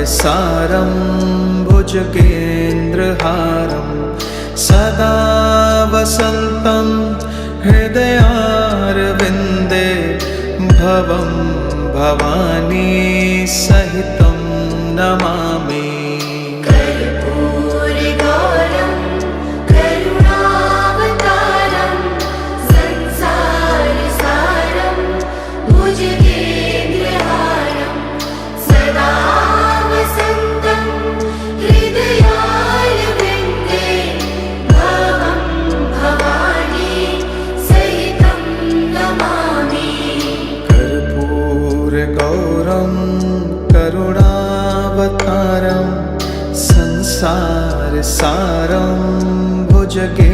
सारं भुजगेन्द्रहारं सदा वसन्तं हृदयारविन्दे भवं भवानी सहितं नमामि। गौरं करुणावतारं संसारसारं भुजगे